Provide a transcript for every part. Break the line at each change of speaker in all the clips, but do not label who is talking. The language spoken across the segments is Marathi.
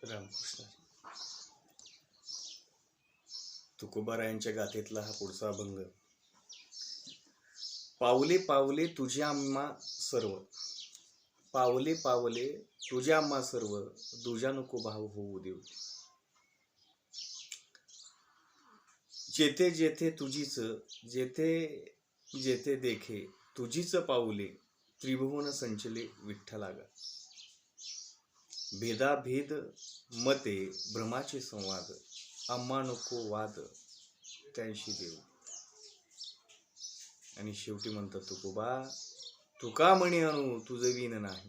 रामकृष्ण. तुकोबारायांच्या गाथेतला हा पुढचा अभंग. पावले पावले तुझ्या आम्हा सर्व, पावले पावले तुझ्या आम्हा सर्व, दुजा नको भाव होऊ देऊ. जेथे जेथे तुझीच, जेथे जेथे देखे तुझीच पाऊले, त्रिभुवन संचले विठ्ठलागा. भेदाभेद मते भ्रमाचे संवाद, आम्हा नको वाद त्यांशी देऊ. आणि शेवटी म्हणतात तुकोबा, तुका म्हणे अनु तुझं विण नाही,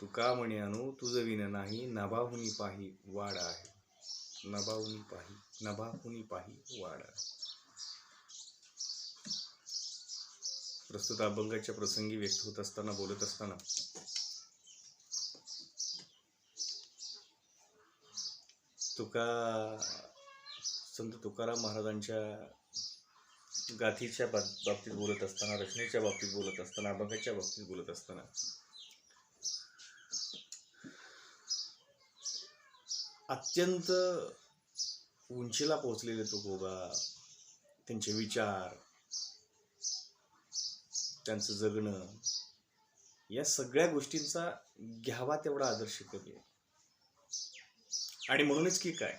तुका म्हणे अनु तुझं विण नाही, नभाहुनी पाही वाड आहे, नभाहुनी पाही वाड आहे. प्रस्तुत अभंगाच्या प्रसंगी व्यक्त होत असताना, बोलत असताना संत तुकाराम महाराजांच्या गाथीच्या बाबतीत बोलत असताना, रचनेच्या बाबतीत बोलत असताना, अभंगाच्या बाबतीत बोलत असताना अत्यंत उंचीला पोहोचलेले तुकोबा, त्यांचे विचार, त्यांचं जगणं, या सगळ्या गोष्टींचा घ्यावा तेवढा आदर्श कवी आहे. आणि म्हणूनच की काय,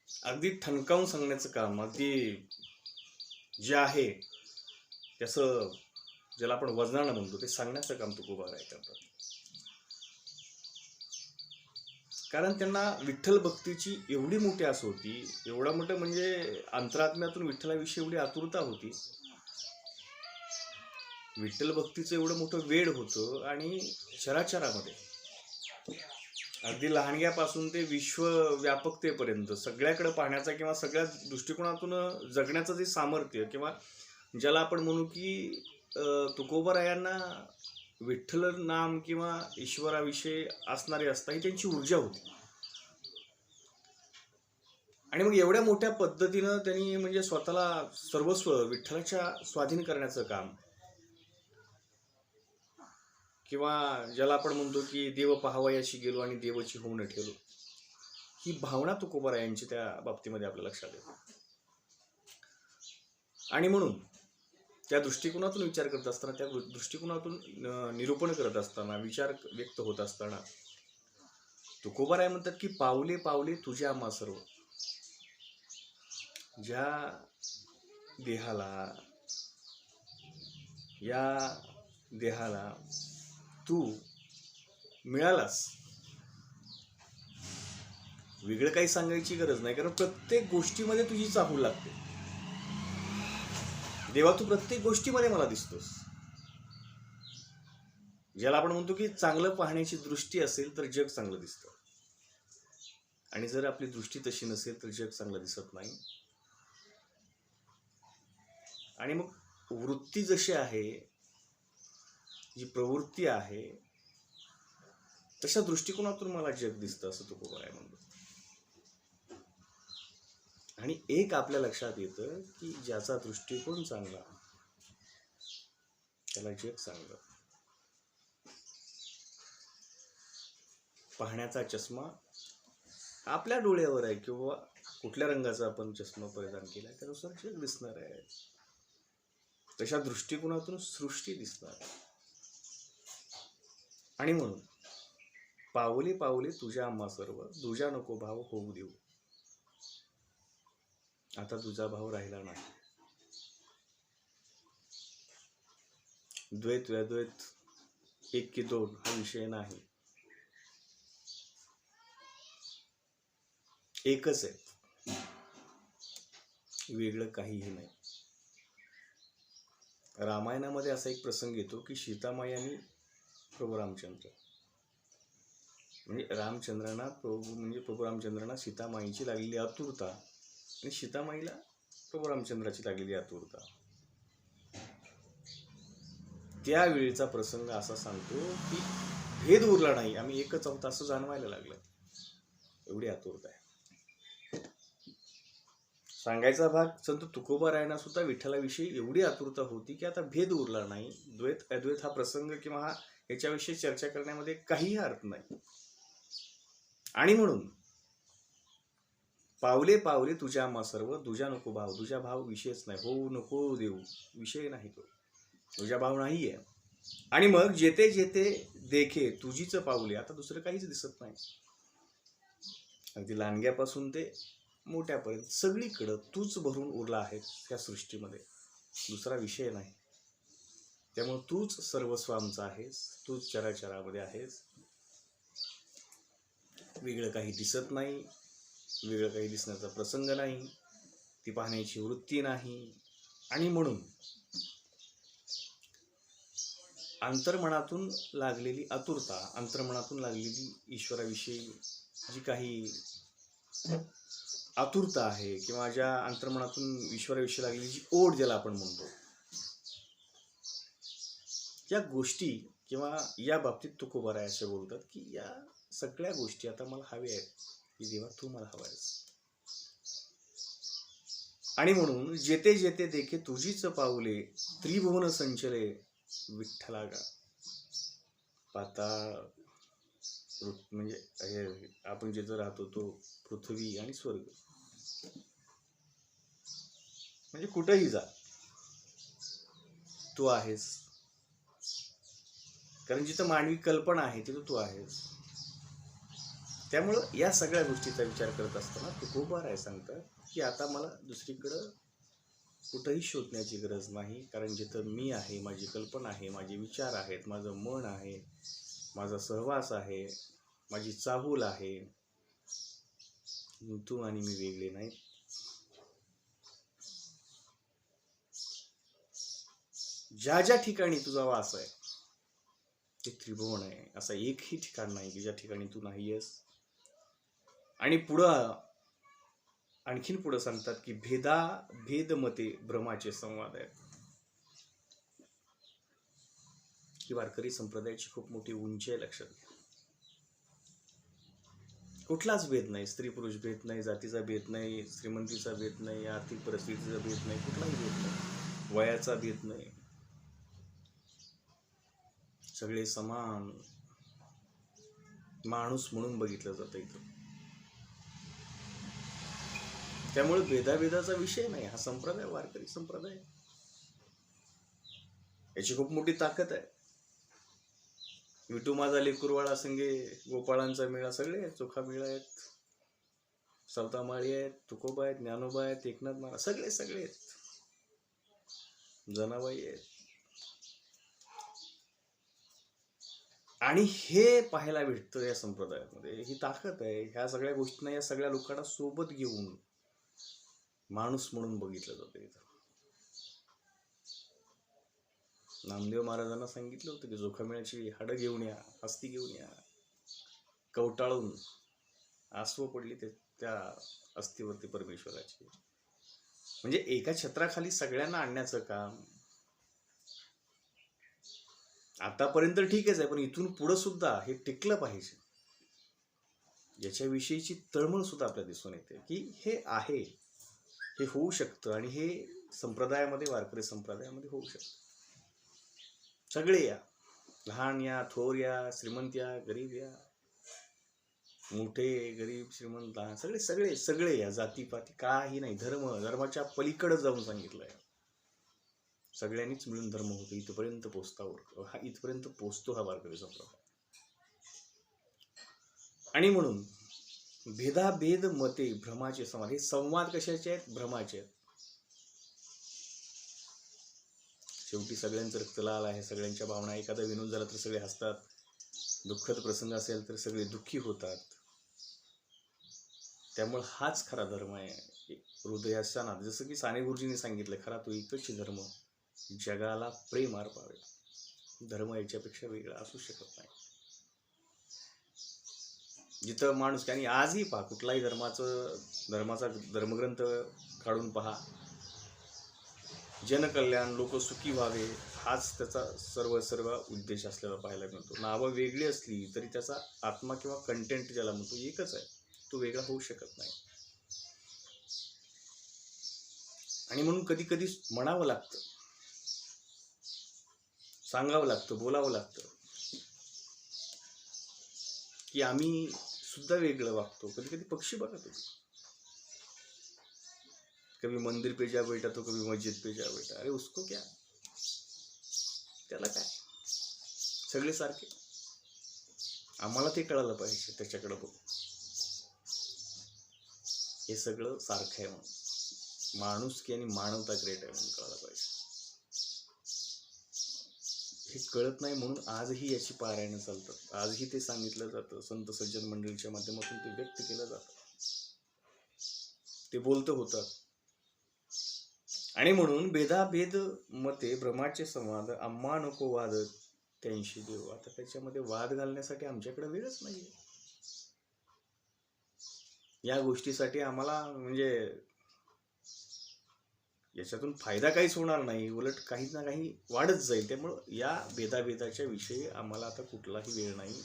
अगदी ठणकावून सांगण्याचं काम, अगदी जे आहे त्याचं, ज्याला आपण वजनानं म्हणतो, ते सांगण्याचं काम तुकोबाराय करतात. कारण त्यांना विठ्ठल भक्तीची एवढी मोठी आस होती, एवढं मोठं म्हणजे अंतरात्म्यातून विठ्ठलाविषयी एवढी आतुरता होती, विठ्ठल भक्तीचं एवढं मोठं वेड होतं. आणि चराचरामध्ये अगदी लहानग्यापासून ते विश्वव्यापकतेपर्यंत सगळ्याकडे पाहण्याचा किंवा सगळ्या दृष्टिकोनातून जगण्याचं जे सामर्थ्य, किंवा ज्याला आपण म्हणू की तुकोबारायांना विठ्ठल नाम किंवा ईश्वराविषयी असणारी असता ही त्यांची ऊर्जा होती. आणि मग एवढ्या मोठ्या पद्धतीनं त्यांनी म्हणजे स्वतःला सर्वस्व विठ्ठलाच्या स्वाधीन करण्याचं काम, किंवा ज्याला आपण म्हणतो की देव पाहावयाशी गेलो आणि देवाची होऊन ठेवलो, ही भावना तुकोबारायांची त्या बाबतीमध्ये आपल्या लक्षात येते. आणि म्हणून त्या दृष्टिकोनातून विचार करत असताना, त्या दृष्टिकोनातून निरूपण करत असताना, विचार व्यक्त होत असताना तुकोबाराय म्हणतात की पावले पावले तुझ्या आम्हा सर्व. ज्या देहाला, या देहाला तू मिळालास, वेगळं काही सांगायची गरज नाही, कारण प्रत्येक गोष्टीमध्ये तुझी चाहूल लागते. देवा, तू प्रत्येक गोष्टीमध्ये मला दिसतोस. ज्याला आपण म्हणतो की चांगलं पाहण्याची दृष्टी असेल तर जग चांगलं दिसतं, आणि जर आपली दृष्टी तशी नसेल तर जग चांगलं दिसत नाही. आणि मग वृत्ती जशी आहे, जी प्रवृत्ती आहे, तशा दृष्टिकोनातून मला जग दिसतं, असं तुकोबाराय म्हणतो. आणि एक आपल्या लक्षात येतं की ज्याचा दृष्टिकोन चांगला त्याला जग चांगलं. पाहण्याचा चष्मा आपल्या डोळ्यावर आहे, किंवा कुठल्या रंगाचा आपण चष्मा परिधान केला त्यानुसार जग दिसणार आहे. तशा दृष्टिकोनातून सृष्टी दिसणार. आणि म्हणून पावले पावले तुझ्या आम्हा सर्व, दुजा नको भाव होऊ देऊ. आता तुझा भाव राहिला नाही. द्वैत व्याद्वैत, एक की दोन हा विषय नाही, एकच आहे, वेगळं काहीही नाही. रामायणामध्ये असा एक प्रसंग येतो की सीतामाई आणि प्रभू रामचंद्र, म्हणजे प्रभू रामचंद्रांना सीतामाईची लागलेली आतुरता, आणि सीतामाईला प्रभू रामचंद्राची लागलेली आतुरता. त्यावेळीचा प्रसंग असा सांगतो की भेद उरला नाही, आम्ही एकच आहोत असं जाणवायला लागलं, एवढी आतुरता आहे. सांगायचा भाग, संत तुकोबारायांना सुद्धा विठ्ठलाविषयी एवढी आतुरता होती की आता भेद उरला नाही. द्वैत अद्वैत हा प्रसंग किंवा हा याच्याविषयी चर्चा करण्यामध्ये काहीही अर्थ नाही. आणि म्हणून पावले पावले तुझ्या मा सर्व, तुझ्या नको भाव. तुझ्या भाव विषयच नाही, होऊ नको देऊ, विषय नाही तो, तुझ्या भाव नाहीये. आणि मग जेथे जेथे देखे तुझीच पावले, आता दुसरं काहीच दिसत नाही. अगदी लहानग्यापासून ते मोठ्यापर्यंत सगळीकडं तूच भरून उरला आहे त्या सृष्टीमध्ये, दुसरा विषय नाही. त्यामुळे तूच सर्वस्व आमचं आहेस, तूच चराचरामध्ये आहेस. वेगळं काही दिसत नाही, वेगळं काही दिसण्याचा प्रसंग नाही, ती पाहण्याची वृत्ती नाही. आणि म्हणून अंतर्मनातून लागलेली आतुरता, अंतर्मनातून लागलेली ईश्वराविषयी जी काही आतुरता आहे, किंवा ज्या अंतर्मनातून ईश्वराविषयी लागलेली जी ओढ ज्याला आपण म्हणतो, या गोष्टी, किंवा या बाबतीत तुकोबाराय असे बोलतात की या सगळ्या गोष्टी आता मला हव्या आहेत, की देवा तू मला हवा आहेस. आणि म्हणून जेथे जेथे देखे तुझीच पाऊले, त्रिभुवन संचले विठ्ठला गा. पाताळ म्हणजे हे आपण जिथं राहतो तो पृथ्वी आणि स्वर्ग, म्हणजे कुठेही जा तू आहेस. कारण जिथं मानवी कल्पना आहे तिथं तू आहेस. त्यामुळं या सगळ्या गोष्टीचा विचार करत असताना तुकोबाराय सांगतात की आता मला दुसरीकडं कुठंही शोधण्याची गरज नाही. कारण जिथं मी आहे, माझी कल्पना आहे, माझे विचार आहेत, माझं मन आहे, माझा सहवास आहे, माझी चाहूल आहे, तू आणि मी वेगळे नाही. ज्या ज्या ठिकाणी तुझा वास आहे ते त्रिभुवन आहे. असं एकही ठिकाण नाही की ज्या ठिकाणी तू नाही आहेस. आणि पुढं आणखीन पुढं सांगतात की भेदा भेद मते भ्रमाचे संवाद आहेत. ही वारकरी संप्रदायाची खूप मोठी उंची आहे, लक्षात घ्या. कुठलाच भेद नाही, स्त्री पुरुष भेद नाही, जातीचा भेद नाही, श्रीमंतीचा भेद नाही, आर्थिक परिस्थितीचा भेद नाही, कुठलाही भेद नाही, वयाचा भेद नाही, सगळे समान माणूस म्हणून बघितलं जातं इथं. त्यामुळे भेदाभेदाचा विषय नाही हा संप्रदाय, वारकरी संप्रदाय. याची खूप मोठी ताकद आहे. विठू माझा लेकुरवाळा संगे गोपाळांचा मेळा, सगळे चोखा मेळा आहेत, सावतामाळी आहेत, तुकोबा आहेत, ज्ञानोबा आहेत, एकनाथ महाराज, सगळे सगळे आहेत, जनाबाई आहेत. आणि हे पाहायला भेटतं या संप्रदायामध्ये. ही ताकद आहे. ह्या सगळ्या गोष्टींना, या सगळ्या लोकांना सोबत घेऊन माणूस म्हणून बघितलं जातं इथं. नामदेव महाराजांना सांगितलं होतं की जोखामेळ्याची हाडं घेऊन या, हस्ती घेऊन या. कवटाळून आसवं पडली त्या अस्थिवरती परमेश्वराची. म्हणजे एका छत्राखाली सगळ्यांना आणण्याचं काम. आतापर्यंत ठीकच आहे, पण इथून पुढं सुद्धा हे टिकलं पाहिजे, याच्याविषयीची तळमळ सुद्धा आपल्याला दिसून येते की हे आहे, हे होऊ शकतं. आणि हे संप्रदायामध्ये, वारकरी संप्रदायामध्ये होऊ शकतं. सगळे या, लहान या, थोर या, श्रीमंत या, गरीब या, मोठे गरीब श्रीमंत लहान, सगळे सगळे सगळे या, जातीपाती काही नाही, धर्माच्या पलीकडे जाऊन सांगितलंय. सगळ्यांनीच मिळून धर्म होतो इथपर्यंत पोचता, इथपर्यंत पोचतो हा वारकरी संप्रदाय. आणि म्हणून भेदाभेद मते भ्रमाचे संवाद. हे संवाद कशाचे आहेत? भ्रमाचे आहेत. शेवटी सगळ्यांचं रक्त लाल आहे, सगळ्यांच्या भावना. एखादा विनोद झाला तर सगळे हसतात, दुःखद प्रसंग असेल तर सगळे दुःखी होतात. त्यामुळे हाच खरा धर्म आहे, हृदयाचा नाद. जसं की साने गुरुजींनी सांगितलं, खरा तो एकच धर्म, जगाला प्रेम अर्पावे. धर्म याच्यापेक्षा वेगळा असू शकत नाही. जिथं माणूस, आणि आजही पहा, कुठलाही धर्माचा धर्मग्रंथ काढून पहा, जनकल्याण, लोक सुखी व्हावे, हाच त्याचा सर्व उद्देश असलेला पाहायला मिळतो. नावं वेगळी असली तरी त्याचा आत्मा किंवा कंटेंट ज्याला म्हणतो एकच आहे, तो वेगळा होऊ शकत नाही. आणि म्हणून कधी कधी म्हणावं लागतं, सांगावं लागतं, बोलावं लागतं की आम्ही सुद्धा वेगळं वागतो. कधी कधी पक्षी बघा तुम्ही, कभी मंदिर पे जा बेटा तो कभी मस्जिद पे जा बेटा, अरे उसको क्या, त्याला काय, सगळे सारखे. आम्हाला ते कळालं पाहिजे त्याच्याकडे बघू, हे सगळं सारखं आहे म्हणून, माणुसकी आणि मानवता ग्रेट आहे म्हणून कळायला पाहिजे. हे कळत नाही म्हणून आजही याची पारायणं चालतात, आजही ते सांगितलं जातं, संत सज्जन मंडळीच्या माध्यमातून ते व्यक्त केलं जातं, ते बोलतं होतात. आणि म्हणून भेदाभेद मते भ्रमाचे संवाद, आम्हा नको वाद त्यांशी देव. आता त्याच्यामध्ये वाद घालण्यासाठी आमच्याकडे वेळच नाहीये. या गोष्टीसाठी आम्हाला म्हणजे याच्यातून फायदा काहीच होणार नाही, उलट काही ना काही वाढत जाईल. त्यामुळं या भेदाभेदाच्या विषयी आम्हाला आता कुठलाही वेळ नाही.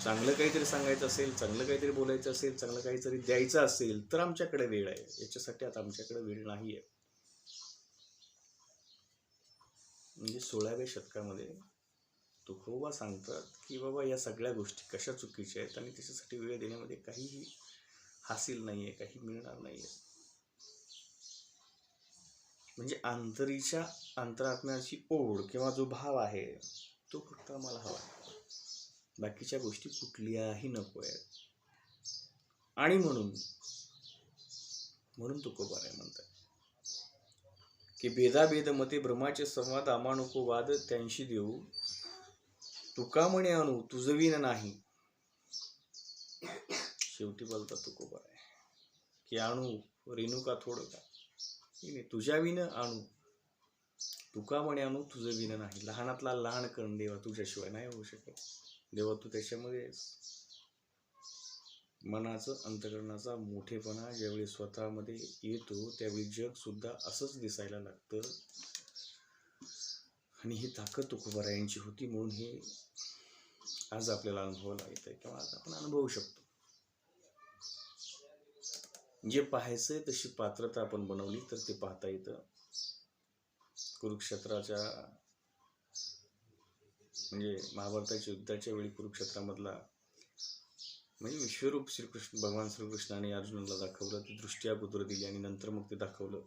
चांगलं काहीतरी सांगायचं असेल, चांगलं काहीतरी बोलायचं असेल, चांगलं काहीतरी द्यायचं असेल तर आमच्याकडे वेळ आहे. याच्यासाठी आता आमच्याकडे वेळ नाही आहे. म्हणजे 16व्या शतकामध्ये तुकोबा सांगतात की बाबा या सगळ्या गोष्टी कशा चुकीच्या आहेत आणि त्याच्यासाठी वेळ देण्यामध्ये काहीही हासिल नाही आहे, काही मिळणार नाही आहे. म्हणजे अंतरात्म्याची ओढ किंवा जो भाव आहे तो फक्त आम्हाला हवा आहे, बाकीच्या गोष्टी कुठल्याही नको आहेत. आणि म्हणून तुकोबाराय म्हणतात की भेदाभेद मते भ्रमाचे संवाद, आम्हा नको वाद त्यांशी देऊ. तुका म्हणे आणू तुझविन नाही. शेवटी बोलतात तुकोबाराय की आणू रेणुका थोडं का, तुझ्या विन आणू, तुका म्हणे आणू तुझं विन नाही. लहानातला लहान कण देवा तुझ्याशिवाय नाही होऊ शकत. देवा तू त्याच्यामध्ये मनाचं अंतकरणाचा मोठेपणा ज्यावेळी स्वतःमध्ये येतो त्यावेळी जग सुद्धा असंच दिसायला लागतं. आणि ही ताकद तुकोबारायांची होती म्हणून हे आज आपल्याला अनुभवायला येतंय किंवा आज आपण अनुभवू शकतो. जे पाहायचंय तशी पात्रता आपण बनवली तर ते पाहता येतं. कुरुक्षेत्राच्या म्हणजे महाभारताच्या युद्धाच्या वेळी कुरुक्षेत्रामधला म्हणजे विश्वरूप श्रीकृष्ण भगवान श्रीकृष्णाने अर्जुनाला दाखवलं, ती दृष्टी अगोदर दिली आणि नंतर मग ते दाखवलं.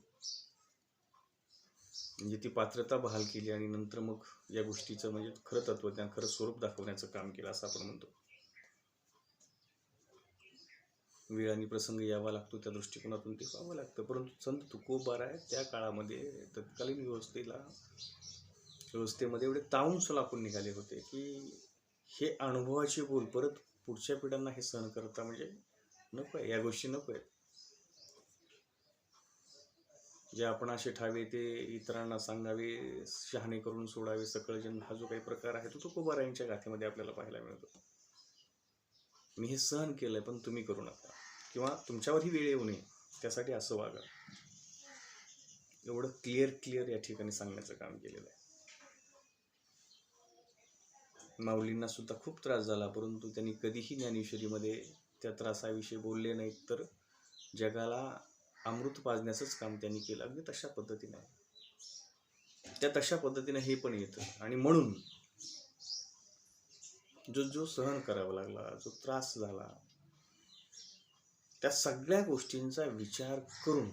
म्हणजे ती पात्रता बहाल केली आणि नंतर मग या गोष्टीचं म्हणजे खरं तत्वज्ञान, खरं स्वरूप दाखवण्याचं काम केलं असं आपण म्हणतो. वेळ आणि प्रसंग यावा लागतो, त्या दृष्टिकोनातून ते पाहावं लागतं. परंतु संत तुकोबाराय त्या काळामध्ये तत्कालीन व्यवस्थेमध्ये एवढे तावून सुलाखून निघाले होते की हे अनुभवाचे बोल परत पुढच्या पिढ्यांना हे सहन करता म्हणजे नको आहे, या गोष्टी नको आहेत. जे आपण असे ठावे ते इतरांना सांगावे, शहाणे करून सोडावे सकळ जन, हा जो काही प्रकार आहे तो तुकोबारायांच्या गाथेमध्ये आपल्याला पाहायला मिळतो. मी हे सहन केलंय पण तुम्ही करू नका, किंवा तुमच्यावरही वेळ येऊ नये त्यासाठी असं वागा, एवढं क्लिअर या ठिकाणी सांगण्याचं काम केलेलं आहे. माऊलींना सुद्धा खूप त्रास झाला, परंतु त्यांनी कधीही ज्ञानेश्वरीमध्ये त्या त्रासाविषयी बोलले नाहीत, तर जगाला अमृत पाजण्याचंच काम त्यांनी केलं. अगदी तशा पद्धतीने हे पण येतं. आणि म्हणून जो सहन करावा लागला, जो त्रास झाला, त्या सगळ्या गोष्टींचा विचार करून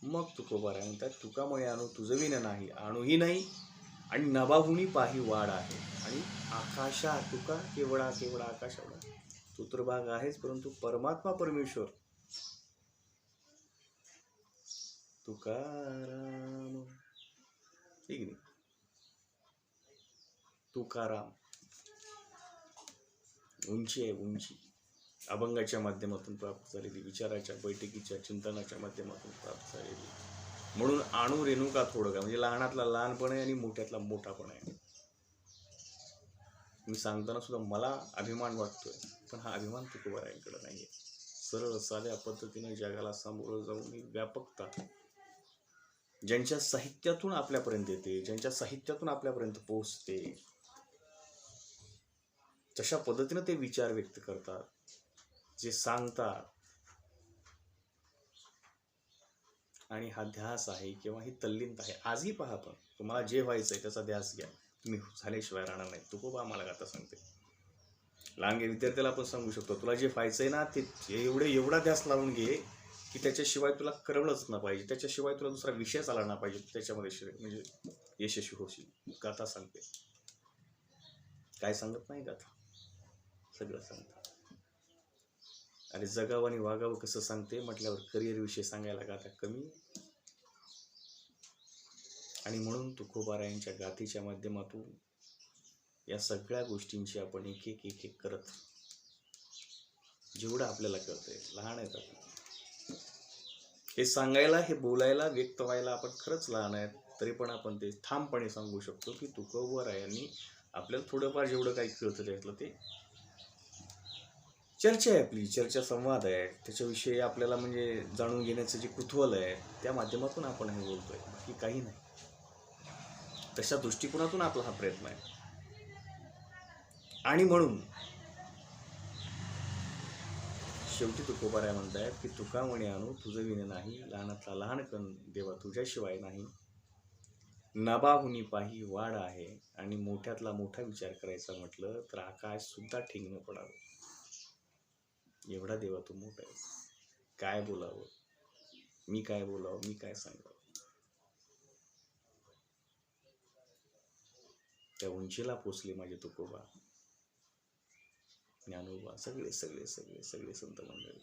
मग तुकोबाराय म्हणतात, तुका म्हणे आणू तुझं विन नाही, आणूही नाही आणि नभाहुनी पाही वाढ आहे. आणि आकाशा तुका केवढा आकाश एवढा, तू तर भाग आहेच, परंतु परमात्मा परमेश्वर तुकाराम, ठीक नाही, तुकाराम उंची आहे, उंची अभंगाच्या माध्यमातून प्राप्त झालेली, विचाराच्या बैठकीच्या चिंतनाच्या माध्यमातून प्राप्त झालेली. म्हणून आणू रेणुका थोडं का, म्हणजे लहानातला लहानपण आहे आणि मोठ्यातला मोठापण आहे. मी सांगताना सुद्धा मला अभिमान वाटतोय, पण हा अभिमान तुकोबारायांकडे नाहीये. सरळ साध्या पद्धतीने जगाला सामोरं जाऊन व्यापकता ज्यांच्या साहित्यातून आपल्यापर्यंत येते, ज्यांच्या साहित्यातून आपल्यापर्यंत पोहोचते, तशा पद्धतीने ते विचार व्यक्त करतात, जे सांगतात. आणि हा ध्यास आहे किंवा ही तल्लीनता आहे. आजही पहा, पण तुम्हाला जे व्हायचंय त्याचा ध्यास घ्या, तुम्ही झाल्याशिवाय राहणार नाही. तुकोबा आम्हाला गाता सांगते. लहान विद्यार्थ्याला आपण सांगू शकतो, तुला जे व्हायचंय ना ते एवढा ध्यास लावून घे की त्याच्याशिवाय तुला करवलंच ना पाहिजे, त्याच्याशिवाय तुला दुसरा विषयच आला ना पाहिजे, त्याच्यामध्ये म्हणजे यशस्वी होशील. गाथा सांगते, काय सांगत नाही गाथा, सगळं सांगतं. अरे जगावं आणि वागावं कसं सांगते म्हटल्यावर करिअर विषय सांगायला गाथा कमी. आणि म्हणून तुकोबारायांच्या गाथेच्या माध्यमातून या सगळ्या गोष्टींची आपण एक एक करत, जेवढं आपल्याला कळतंय, लहान आहेत आपण, हे सांगायला, हे बोलायला, व्यक्त व्हायला आपण खरंच लहान आहेत, तरी पण आपण ते ठामपणे सांगू शकतो की तुकोबारायांनी आपल्याला थोडंफार जेवढं काही कळतं त्यातलं ते चर्चा आहे, आपली चर्चा संवाद आहे, त्याच्याविषयी आपल्याला म्हणजे जाणून घेण्याचं जे कुतूहल आहे त्या माध्यमातून आपण हे बोलतोय, बाकी काही नाही. तशा दृष्टिकोनातून आपला हा प्रयत्न आहे. आणि म्हणून शेवटी तुकोबाराय म्हणतायत की तुका म्हणे आणू तुझं विण नाही, लहानातला लहान कण देवा तुझ्याशिवाय नाही, नभाहुनी पाही वाढ आहे. आणि मोठ्यातला मोठा विचार करायचा म्हटलं तर आकाश सुद्धा ठेंगणं पडावं, एवढा देवा तू मोठा आहे. काय बोलावं, मी काय बोलावं, मी काय सांगावं. त्या उंचीला पोचले माझे तुकोबा, ज्ञानोबा, सगळे सगळे सगळे सगळे संत मंडळी.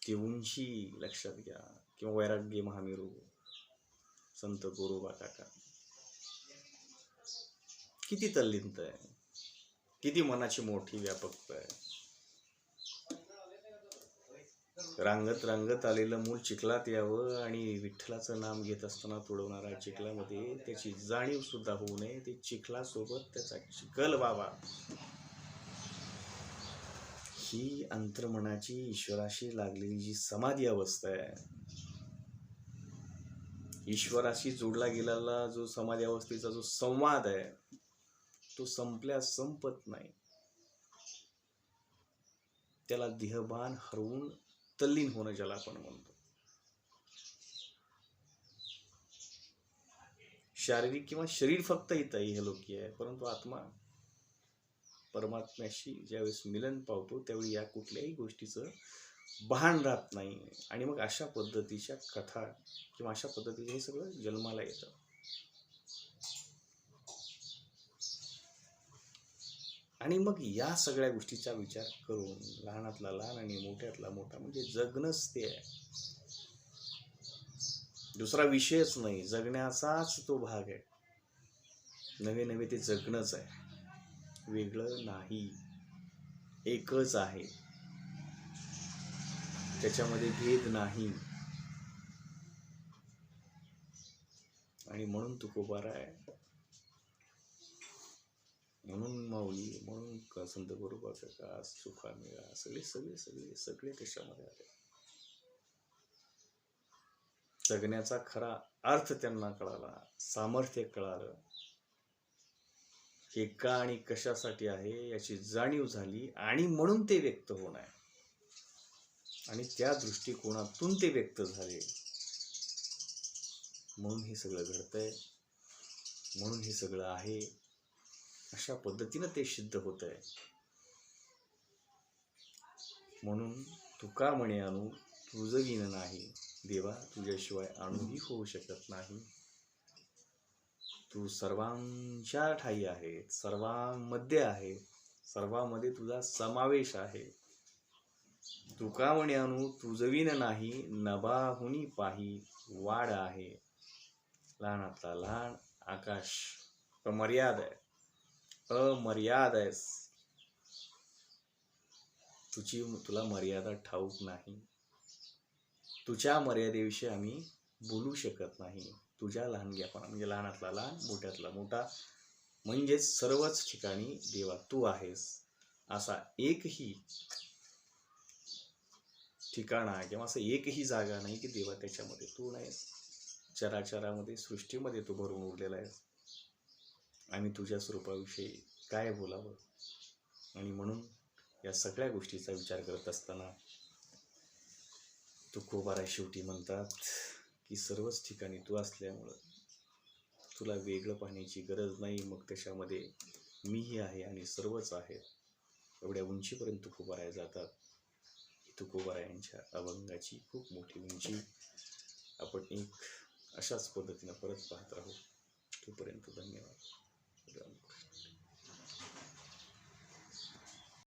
ती उंची लक्षात घ्या. किंवा वैराग्य महामेरू संत गोरोबा काका, किती तल्लीनता आहे, किती मनाची मोठी व्यापकता आहे. रांगत रांगत आलेलं मूल चिखलात यावं आणि विठ्ठलाचं नाम घेत असताना तुडवणारा चिखलामध्ये त्याची जाणीव सुद्धा होऊ नये, ते चिखलासोबत त्याचा चिखल व्हावा. ही अंतर्मनाची ईश्वराशी लागलेली जी समाधी अवस्था आहे, ईश्वराशी जोडला गेलेला जो समाधी अवस्थेचा जो संवाद आहे, तो संपल्यास संपत नाही. त्याला देहभान हरवून तल्लीन होणं ज्याला आपण म्हणतो. शारीरिक किंवा शरीर फक्त इथं हे लोकी आहे, परंतु आत्मा परमात्म्याशी ज्यावेळेस मिलन पावतो त्यावेळी या कुठल्याही गोष्टीचं भान राहत नाही. आणि मग अशा पद्धतीच्या कथा किंवा अशा पद्धतीचं हे सगळं जन्माला येतं. आणि मग या सगळ्या गोष्टीचा विचार करून लहानातला लहान आणि मोठ्यातला मोठा म्हणजे जगणंच ते आहे, दुसरा विषयच नाही, जगण्याचाच तो भाग आहे. नवे नवे ते जगणंच आहे, वेगळं नाही, एकच आहे, त्याच्यामध्ये भेद नाही. आणि म्हणून तुकोबाराय, म्हणून माऊली, म्हणून संत गोरोबा काका, सुखामेळा, सगळे सगळे सगळे सगळे त्याच्यामध्ये आले. जगण्याचा खरा अर्थ त्यांना कळाला, सामर्थ्य कळालं, हे का आणि कशासाठी आहे याची जाणीव झाली. आणि म्हणून ते व्यक्त होणार, आणि त्या दृष्टिकोनातून ते व्यक्त झाले. म्हणून हे सगळं घडतंय, म्हणून हे सगळं आहे, अशा पद्धतीनं ते सिद्ध होत आहे. म्हणून तुका म्हणे आणू तुझं विण नाही, देवा तुझ्याशिवाय अणूही होऊ शकत नाही. तू सर्वांच्या ठाई आहे, सर्वांमध्ये आहे, सर्वांमध्ये तुझा समावेश आहे. तुका म्हणे आणू तुझं विण नाही, नभाहुनी पाही वाढ आहे. लहानातला लहान, आकाश अमर्याद आहे, अमर्याद आहेस. तुला मर्यादा ठाऊक नाही, तुझ्या मर्यादेविषयी आम्ही बोलू शकत नाही. तुझ्या लहानग्यापणा म्हणजे लहानातला लहान, मोठ्यातला मोठा, म्हणजेच सर्वच ठिकाणी देवा तू आहेस. असा एकही ठिकाणा किंवा असं एकही जागा नाही की देवा त्याच्यामध्ये तू नाहीस. चराचरामध्ये, सृष्टीमध्ये तू भरून उरलेला आहेस. आम्ही तुझ्या स्वरूपाविषयी काय बोलावं. आणि म्हणून या सगळ्या गोष्टीचा विचार करत असताना तुकोबाराय शेवटी म्हणतात की सर्वच ठिकाणी तू असल्यामुळं तुला वेगळं पाहण्याची गरज नाही. मग त्याच्यामध्ये मीही आहे आणि सर्वच आहेत, एवढ्या उंचीपर्यंत तुकोबाराय जातात. तुकोबारायांच्या अभंगाची खूप मोठी उंची आपण एक अशाच पद्धतीनं परत पाहत राहू. तोपर्यंत धन्यवाद.